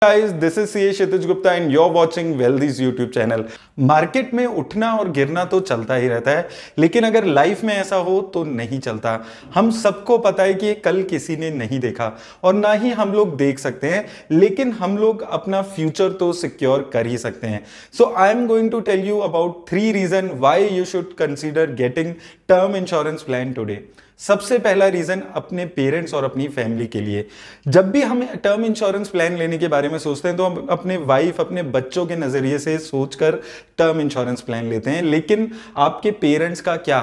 Guys, this is CA Kshitij Gupta and you're watching Wealthy's YouTube channel। Market में उठना और गिरना तो चलता ही रहता है, लेकिन अगर लाइफ में ऐसा हो तो नहीं चलता। हम सबको पता है कि कल किसी ने नहीं देखा और ना ही हम लोग देख सकते हैं, लेकिन हम लोग अपना फ्यूचर तो सिक्योर कर ही सकते हैं। So I am going to tell you about 3 reason why you should consider getting term insurance plan today. सबसे पहला रीजन अपने पेरेंट्स और अपनी फैमिली के लिए। जब भी हम टर्म इंश्योरेंस प्लान लेने के बारे में सोचते हैं तो हम अपने वाइफ, अपने बच्चों के नजरिए से सोचकर टर्म इंश्योरेंस प्लान लेते हैं, लेकिन आपके पेरेंट्स का क्या?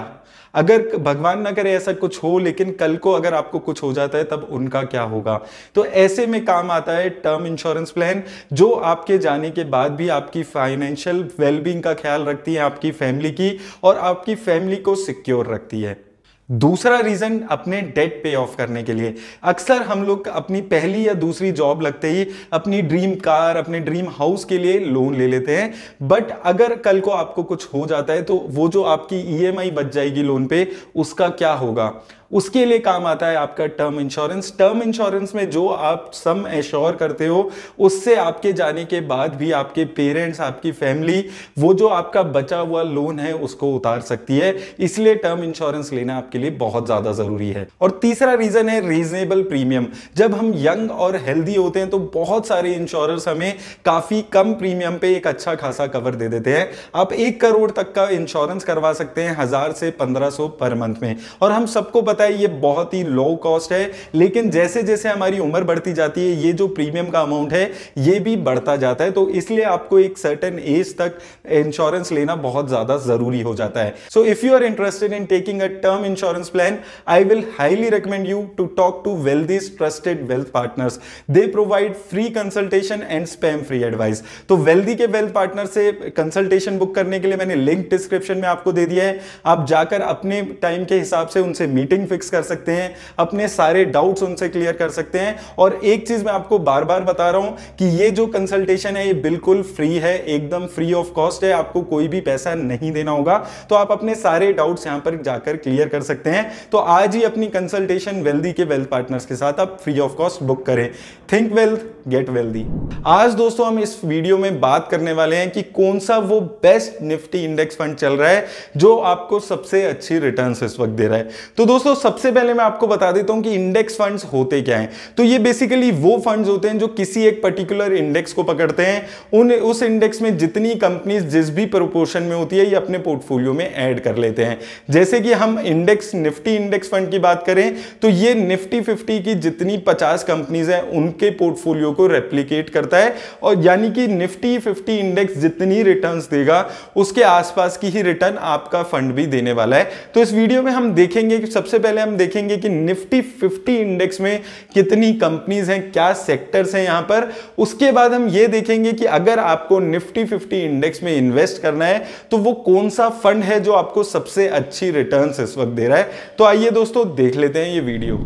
अगर भगवान ना करे ऐसा कुछ हो, लेकिन कल को अगर आपको कुछ हो जाता है तब उनका क्या होगा? तो ऐसे में काम आता है टर्म इंश्योरेंस प्लान, जो आपके जाने के बाद भी आपकी फाइनेंशियल वेलबींग का ख्याल रखती है, आपकी फैमिली की, और आपकी फैमिली को सिक्योर रखती है। दूसरा रीजन अपने डेट पे ऑफ करने के लिए। अक्सर हम लोग अपनी पहली या दूसरी जॉब लगते ही अपनी ड्रीम कार, अपने ड्रीम हाउस के लिए लोन ले लेते हैं, बट अगर कल को आपको कुछ हो जाता है तो वो जो आपकी ईएमआई बच जाएगी लोन पे, उसका क्या होगा? उसके लिए काम आता है आपका टर्म इंश्योरेंस। टर्म इंश्योरेंस में जो आप सम एश्योर करते हो, उससे आपके जाने के बाद भी आपके पेरेंट्स, आपकी फैमिली वो जो आपका बचा हुआ लोन है उसको उतार सकती है। इसलिए टर्म इंश्योरेंस लेना आपके लिए बहुत ज्यादा जरूरी है। और तीसरा रीजन है रीजनेबल प्रीमियम। जब हम यंग और हेल्दी होते हैं तो बहुत सारे इंश्योरर्स हमें काफी कम प्रीमियम पे एक अच्छा खासा कवर दे देते हैं। आप 1 करोड़ तक का इंश्योरेंस करवा सकते हैं 1000 से 1500 पर मंथ में, और हम सबको पता है ये बहुत ही लो कॉस्ट है। लेकिन जैसे जैसे हमारी उम्र बढ़ती जाती है, ये जो प्रीमियम का अमाउंट है ये भी बढ़ता जाता है, तो इसलिए आपको एक सर्टेन एज तक इंश्योरेंस लेना बहुत ज्यादा जरूरी हो जाता है। So if you are interested in taking a term insurance plan, I will highly recommend you to talk to Wealthy's trusted wealth partners. They provide free consultation and spam free advice. तो Wealthy के wealth partner से consultation book करने के लिए मैंने link description में आपको दे दिया है। आप जाकर अपने टाइम के हिसाब से उनसे मीटिंग फिक्स कर सकते हैं, अपने सारे डाउट्स उनसे क्लियर कर सकते हैं। और एक चीज मैं आपको बार बार बता रहा हूं कि ये जो कंसल्टेशन है ये बिल्कुल फ्री है, एकदम फ्री ऑफ कॉस्ट है, आपको कोई भी पैसा नहीं देना होगा। तो आप अपने सारे डाउट्स यहां पर जाकर क्लियर कर सकते हैं। तो आज ही अपनी कंसल्टेशन वेल्थी के वेल्थ पार्टनर्स के साथ आप फ्री ऑफ कॉस्ट बुक करें। Think wealth, get wealthy. आज दोस्तों हम इस वीडियो में बात करने वाले हैं कि कौन सा वो बेस्ट निफ्टी इंडेक्स फंड चल रहा है जो आपको सबसे अच्छी रिटर्न्स इस वक्त दे रहा है। तो दोस्तों सबसे पहले मैं आपको बता देता हूं कि इंडेक्स फंड्स होते क्या हैं। तो ये बेसिकली वो फंड्स होते हैं जो किसी एक पर्टिकुलर इंडेक्स को पकड़ते हैं, उस इंडेक्स में जितनी कंपनीज जिस भी प्रोपोर्शन में होती है ये अपने पोर्टफोलियो में ऐड कर लेते हैं। जैसे कि हम निफ्टी इंडेक्स फंड की बात करें तो ये निफ्टी 50 की जितनी 50 कंपनीज हैं उनके पोर्टफोलियो को रेप्लिकेट करता है, और यानी कि निफ्टी 50 इंडेक्स जितनी रिटर्न्स देगा उसके आसपास की ही रिटर्न आपका फंड भी देने वाला है। तो इस वीडियो में हम देखेंगे कि सबसे पहले हम देखेंगे कि निफ्टी 50 इंडेक्स में कितनी कंपनीज हैं, क्या सेक्टर्स हैं यहां पर। उसके बाद हम यह देखेंगे कि अगर आपको निफ्टी 50 इंडेक्स में इन्वेस्ट करना है तो वो कौन सा फंड है जो आपको सबसे अच्छी रिटर्न्स इस वक्त दे रहा है। तो आइए दोस्तों देख लेते हैं ये वीडियो।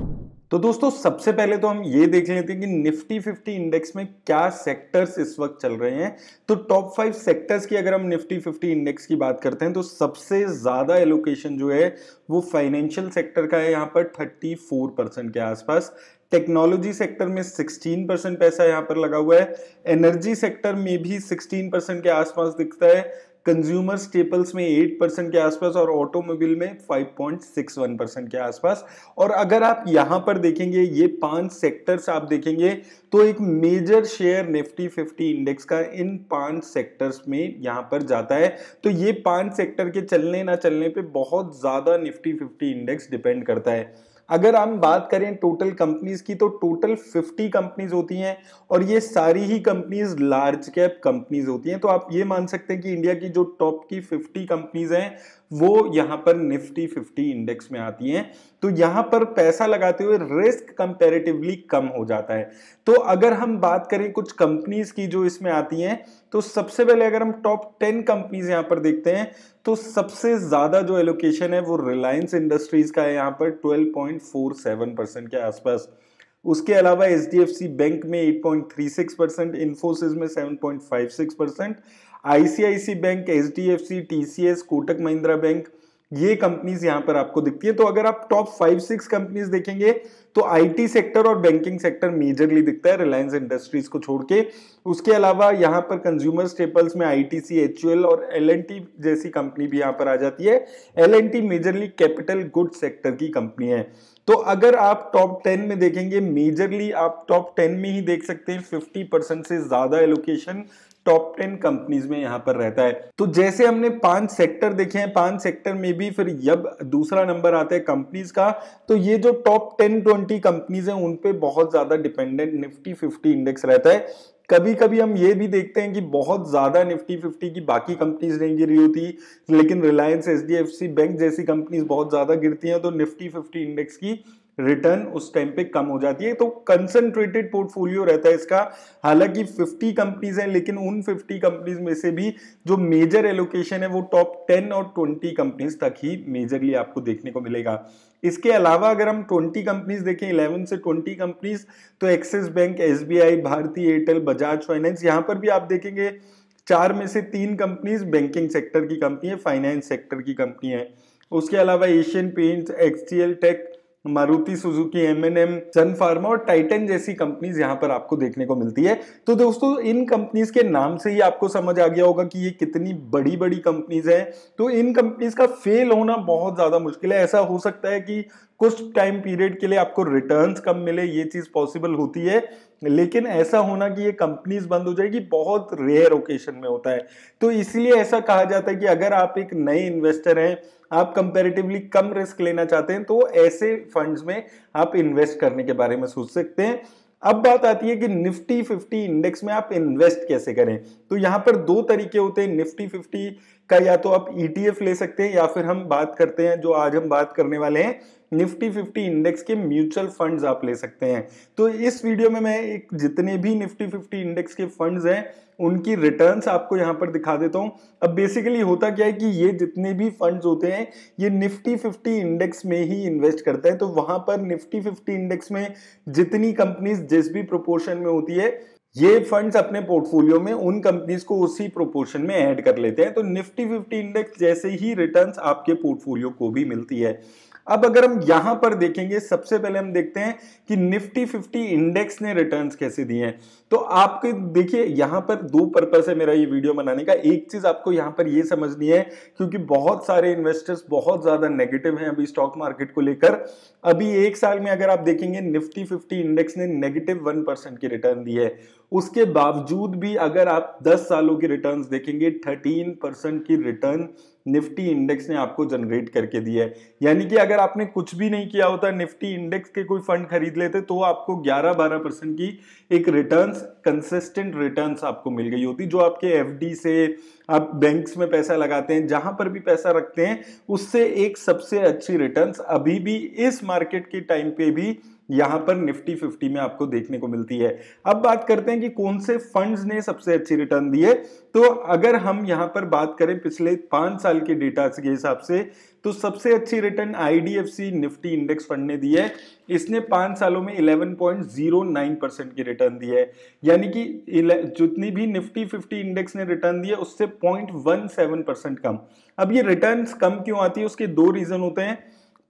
तो दोस्तों सबसे पहले तो हम ये देख लेते हैं कि निफ्टी 50 इंडेक्स में क्या सेक्टर्स इस वक्त चल रहे हैं। तो टॉप 5 सेक्टर्स की अगर हम निफ्टी 50 इंडेक्स की बात करते हैं तो सबसे ज्यादा एलोकेशन जो है वो फाइनेंशियल सेक्टर का है, यहाँ पर 34% के आसपास। टेक्नोलॉजी सेक्टर में 16% पैसा यहाँ पर लगा हुआ है। एनर्जी सेक्टर में भी 16% के आसपास दिखता है। कंज्यूमर स्टेपल्स में 8% के आसपास, और ऑटोमोबाइल में 5.61% के आसपास। और अगर आप यहां पर देखेंगे ये 5 सेक्टर्स आप देखेंगे तो एक मेजर शेयर निफ्टी 50 इंडेक्स का इन 5 सेक्टर्स में यहां पर जाता है। तो ये 5 सेक्टर के चलने ना चलने पे बहुत ज्यादा निफ्टी 50 इंडेक्स डिपेंड करता है। अगर हम बात करें टोटल कंपनीज की तो टोटल 50 कंपनीज होती हैं, और ये सारी ही कंपनीज लार्ज कैप कंपनीज होती हैं। तो आप ये मान सकते हैं कि इंडिया की जो टॉप की 50 कंपनीज हैं वो यहां पर निफ्टी 50 इंडेक्स में आती हैं। तो यहां पर पैसा लगाते हुए रिस्क कंपैरेटिवली कम हो जाता है। तो अगर हम बात करें कुछ कंपनीज की जो इसमें आती हैं, तो सबसे पहले अगर हम टॉप 10 कंपनीज यहां पर देखते हैं तो सबसे ज्यादा जो एलोकेशन है वो रिलायंस इंडस्ट्रीज का है, यहाँ पर 12.47% के आसपास। उसके अलावा एचडीएफसी बैंक में 8.36%, इन्फोसिस में 7.56%, ICICI bank, HDFC, TCS, Kotak Mahindra bank, ये कंपनीज यहां पर आपको दिखती है। तो अगर आप टॉप 5-6 कंपनीज देखेंगे तो आईटी सेक्टर और बैंकिंग सेक्टर मेजरली दिखता है, रिलायंस इंडस्ट्रीज को छोड़ के। उसके अलावा यहाँ पर कंज्यूमर स्टेपल्स में आईटीसी, एचयूएल और एलएनटी जैसी कंपनी भी यहाँ पर आ जाती है। LNT majorly capital goods sector की कंपनी है। तो अगर आप टॉप 10 में देखेंगे, मेजरली आप टॉप 10 में ही देख सकते हैं 50% से ज्यादा एलोकेशन टॉप 10 कंपनीज में यहां पर रहता है। तो जैसे हमने 5 सेक्टर देखे हैं, 5 सेक्टर में भी फिर जब दूसरा नंबर आता है कंपनीज का, तो ये जो टॉप 10-20 कंपनीज हैं उन पे बहुत ज्यादा डिपेंडेंट निफ्टी 50 इंडेक्स रहता है। कभी कभी हम ये भी देखते हैं कि बहुत ज्यादा निफ्टी 50 की बाकी कंपनीज नहीं गिरी होती, लेकिन रिलायंस, एचडीएफसी बैंक जैसी कंपनीज बहुत ज्यादा गिरती हैं, तो निफ्टी 50 इंडेक्स की रिटर्न उस टाइम पे कम हो जाती है। तो कंसंट्रेटेड पोर्टफोलियो रहता है इसका। हालांकि 50 कंपनीज हैं, लेकिन उन 50 कंपनीज में से भी जो मेजर एलोकेशन है वो टॉप 10 और 20 कंपनीज तक ही मेजरली आपको देखने को मिलेगा। इसके अलावा अगर हम 20 कंपनीज देखें, 11 से 20 कंपनीज, तो Axis Bank, SBI, Bharti Airtel, Bajaj Finance, यहां पर भी आप देखेंगे 4 में से 3 कंपनीज बैंकिंग सेक्टर की कंपनी है, फाइनेंस सेक्टर की कंपनी है। उसके अलावा Asian Paints, HCL Tech, Maruti Suzuki, M&M, Sun Pharma और टाइटन जैसी कंपनीज यहां पर आपको देखने को मिलती है। तो दोस्तों इन कंपनीज के नाम से ही आपको समझ आ गया होगा कि ये कितनी बड़ी बड़ी कंपनीज हैं। तो इन कंपनीज का फेल होना बहुत ज्यादा मुश्किल है। ऐसा हो सकता है कि कुछ टाइम पीरियड के लिए आपको रिटर्न्स कम मिले, ये चीज पॉसिबल होती है, लेकिन ऐसा होना कि ये कंपनीज बंद हो जाएगी बहुत रेयर ओकेशन में होता है। तो इसलिए ऐसा कहा जाता है कि अगर आप एक नए इन्वेस्टर हैं, आप कंपैरेटिवली कम रिस्क लेना चाहते हैं, तो ऐसे फंड्स में आप इन्वेस्ट करने के बारे में सोच सकते हैं। अब बात आती है कि निफ्टी 50 इंडेक्स में आप इन्वेस्ट कैसे करें। तो यहां पर 2 तरीके होते हैं निफ्टी 50 का, या तो आप ईटीएफ ले सकते हैं, या फिर हम बात करते हैं जो आज हम बात करने वाले हैं निफ्टी 50 इंडेक्स के म्यूचुअल फंड्स आप ले सकते हैं। तो इस वीडियो में मैं एक जितने भी निफ्टी 50 इंडेक्स के फंड्स हैं उनकी रिटर्न्स आपको यहां पर दिखा देता हूं। अब बेसिकली होता क्या है कि ये जितने भी फंड्स होते हैं ये निफ्टी 50 इंडेक्स में ही इन्वेस्ट करते हैं। तो वहां पर निफ्टी 50 इंडेक्स में जितनी कंपनीज जिस भी प्रोपोर्शन में होती है, ये फंड्स अपने पोर्टफोलियो में उन कंपनीज को उसी प्रोपोर्शन में ऐड कर लेते हैं। तो निफ्टी 50 इंडेक्स जैसे ही रिटर्न्स आपके पोर्टफोलियो को भी मिलती है। अब अगर हम यहां पर देखेंगे, सबसे पहले हम देखते हैं कि निफ्टी 50 इंडेक्स ने रिटर्न्स कैसे दिए हैं। तो आपके देखिए यहां पर 2 पर्पस है मेरा ये वीडियो बनाने का। एक चीज आपको यहां पर ये समझनी है, क्योंकि बहुत सारे इन्वेस्टर्स बहुत ज्यादा नेगेटिव हैं अभी स्टॉक मार्केट को लेकर। अभी 1 साल में अगर आप देखेंगे निफ्टी 50 इंडेक्स ने -1% की रिटर्न दी है। उसके बावजूद भी अगर आप 10 सालों की रिटर्न्स देखेंगे, 13% की रिटर्न निफ्टी इंडेक्स ने आपको जनरेट करके दी है। यानी कि अगर आपने कुछ भी नहीं किया होता, निफ्टी इंडेक्स के कोई फंड खरीद लेते, तो आपको 11-12% की एक रिटर्न्स, कंसिस्टेंट रिटर्न्स आपको मिल गई होती, जो आपके एफडी से, आप बैंक्स में पैसा लगाते हैं, जहां पर भी पैसा रखते हैं, उससे एक सबसे अच्छी रिटर्न्स अभी भी इस मार्केट के टाइम पे भी यहां पर निफ्टी 50 में आपको देखने को मिलती है। अब बात करते हैं कि कौन से फंड्स ने सबसे अच्छी रिटर्न दी है। तो अगर हम यहां पर बात करें पिछले 5 साल के डेटा के हिसाब से, तो सबसे अच्छी return IDFC Nifty index fund ने दी है। इसने 5 सालों में 11.09% की रिटर्न दी है। यानी कि जितनी भी निफ्टी 50 इंडेक्स ने रिटर्न दी है उससे 0.17% कम। अब ये रिटर्न्स कम क्यों आती है, उसके 2 रीजन होते हैं।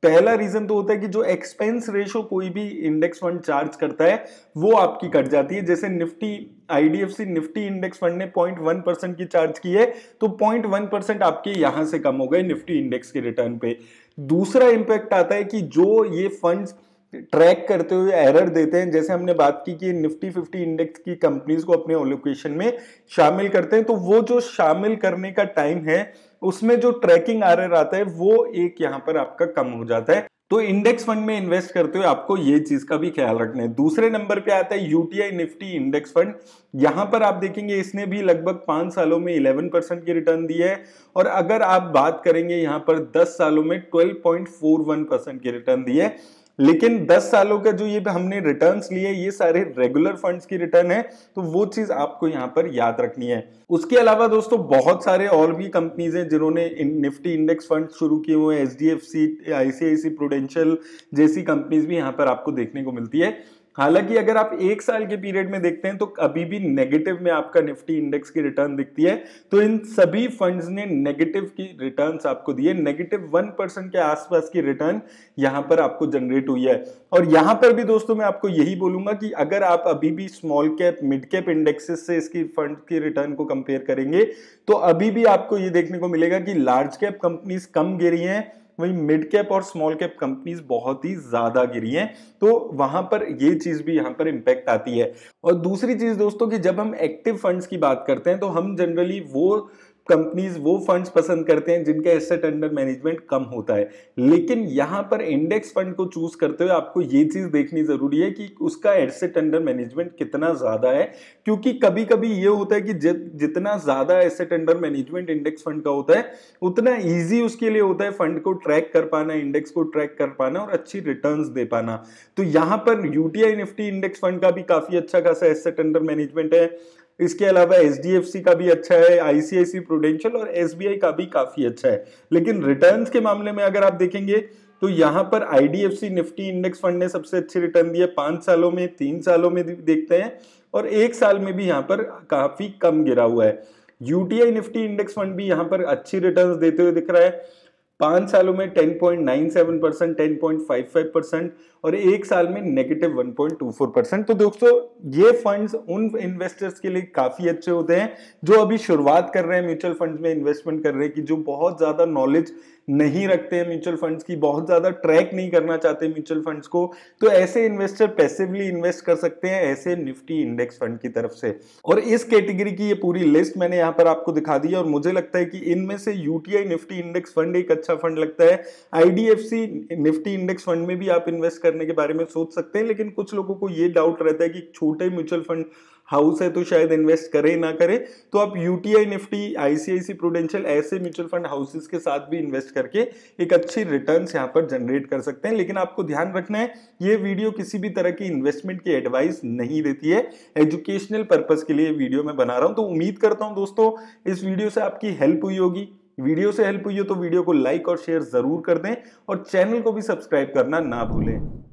पहला रीजन तो होता है कि जो एक्सपेंस रेशो कोई भी इंडेक्स फंड चार्ज करता है वो आपकी कट जाती है। जैसे Nifty IDFC Nifty index fund ने 0.1% की चार्ज की है, तो 0.1% आपके यहां से कम हो गए निफ्टी इंडेक्स के रिटर्न पे। दूसरा इंपैक्ट आता है कि जो ये फंड्स ट्रैक करते हुए एरर देते हैं, जैसे हमने बात की कि निफ्टी 50 इंडेक्स की कंपनीज को अपने एलोकेशन में शामिल करते हैं, तो वो जो शामिल करने का टाइम है उसमें जो ट्रैकिंग एरर आता है वो एक यहां पर आपका कम हो जाता है। तो इंडेक्स फंड में इन्वेस्ट करते हुए आपको ये चीज का भी ख्याल रखना है। दूसरे नंबर पे आता है यूटीआई निफ्टी इंडेक्स फंड। यहां पर आप देखेंगे इसने भी लगभग 5 सालों में 11% की रिटर्न दी है, और अगर आप बात करेंगे यहां पर 10 सालों में 12.41% की रिटर्न दी है। लेकिन 10 सालों का जो ये हमने रिटर्न्स लिए ये सारे रेगुलर फंड्स की रिटर्न है, तो वो चीज आपको यहां पर याद रखनी है। उसके अलावा दोस्तों बहुत सारे और भी कंपनीज हैं जिन्होंने निफ्टी इंडेक्स फंड शुरू किए हुए हैं। एचडीएफसी, आईसीआईसी प्रूडेंशियल जैसी कंपनीज भी यहां पर आपको देखने को मिलती है। हालांकि अगर आप एक साल के पीरियड में देखते हैं तो अभी भी नेगेटिव में आपका निफ्टी इंडेक्स की रिटर्न दिखती है। तो इन सभी फंड्स ने नेगेटिव की रिटर्न्स आपको दी है, -1% के आसपास की रिटर्न यहां पर आपको जनरेट हुई है। और यहां पर भी दोस्तों मैं आपको यही बोलूंगा कि अगर आप अभी भी small cap mid cap indexes से इसकी फंड की रिटर्न को कंपेयर करेंगे तो अभी भी आपको ये देखने को मिलेगा कि लार्ज कैप कंपनीज कम गिरी हैं, वही मिड कैप और स्मॉल कैप कंपनीज बहुत ही ज्यादा गिरी हैं। तो वहां पर ये चीज भी यहां पर इंपैक्ट आती है। और दूसरी चीज दोस्तों कि जब हम एक्टिव फंड्स की बात करते हैं तो हम जनरली वो कंपनीज वो फंड्स पसंद करते हैं जिनका एसेट अंडर मैनेजमेंट कम होता है। लेकिन यहां पर इंडेक्स फंड को चूज करते हुए आपको ये चीज देखनी जरूरी है कि उसका एसेट अंडर मैनेजमेंट कितना ज्यादा है, क्योंकि कभी कभी ये होता है कि जितना ज्यादा asset under management index fund का होता है उतना ईजी उसके लिए होता है फंड को ट्रैक कर पाना, इंडेक्स को ट्रैक कर पाना और अच्छी रिटर्न्स दे पाना। तो यहां पर यूटीआई निफ्टी इंडेक्स फंड का भी काफी अच्छा खासा एसेट अंडर मैनेजमेंट है। इसके अलावा एचडीएफसी का भी अच्छा है, आईसीआईसी प्रूडेंशियल और एसबीआई का भी काफी अच्छा है। लेकिन रिटर्न्स के मामले में अगर आप देखेंगे तो यहां पर आईडीएफसी निफ्टी इंडेक्स फंड ने सबसे अच्छी रिटर्न दी है 5 सालों में, 3 सालों में देखते हैं और 1 साल में भी यहां पर काफी कम गिरा हुआ है। यूटीआई निफ्टी इंडेक्स फंड भी यहां पर अच्छी रिटर्न्स देते हुए दिख रहा है, 5 सालों में 10.97%, 10.55% और 1 साल में -1.24%। तो दोस्तों ये फंड्स उन इन्वेस्टर्स के लिए काफी अच्छे होते हैं जो अभी शुरुआत कर रहे हैं म्यूचुअल फंड्स में इन्वेस्टमेंट कर रहे हैं, कि जो बहुत ज्यादा नॉलेज नहीं रखते हैं म्यूचुअल फंड्स की, बहुत ज्यादा ट्रैक नहीं करना चाहते म्यूचुअल फंड्स को। तो ऐसे इन्वेस्टर पैसिवली इन्वेस्ट कर सकते हैं ऐसे निफ्टी इंडेक्स फंड की तरफ से। और इस कैटेगरी की ये पूरी लिस्ट मैंने यहाँ पर आपको दिखा दी है और मुझे लगता है कि इनमें से यूटीआई निफ्टी इंडेक्स फंड एक अच्छा फंड लगता है। आईडीएफसी निफ्टी इंडेक्स फंड में भी आप इन्वेस्ट करने के बारे में सोच सकते हैं, लेकिन कुछ लोगों को ये डाउट रहता है कि छोटे म्यूचुअल फंड हाउस है तो शायद इन्वेस्ट करे ना करे, तो आप यूटीआई निफ्टी, आईसीआईसी प्रूडेंशियल ऐसे म्यूचुअल फंड हाउसेस के साथ भी इन्वेस्ट करके एक अच्छी रिटर्न्स यहां पर जनरेट कर सकते हैं। लेकिन आपको ध्यान रखना है ये वीडियो किसी भी तरह की इन्वेस्टमेंट की एडवाइस नहीं देती है, एजुकेशनल पर्पस के लिए वीडियो मैं बना रहा हूं। तो उम्मीद करता हूं दोस्तों इस वीडियो से आपकी हेल्प हुई होगी। वीडियो से हेल्प हुई हो तो वीडियो को लाइक और शेयर जरूर कर दें और चैनल को भी सब्सक्राइब करना ना भूलें।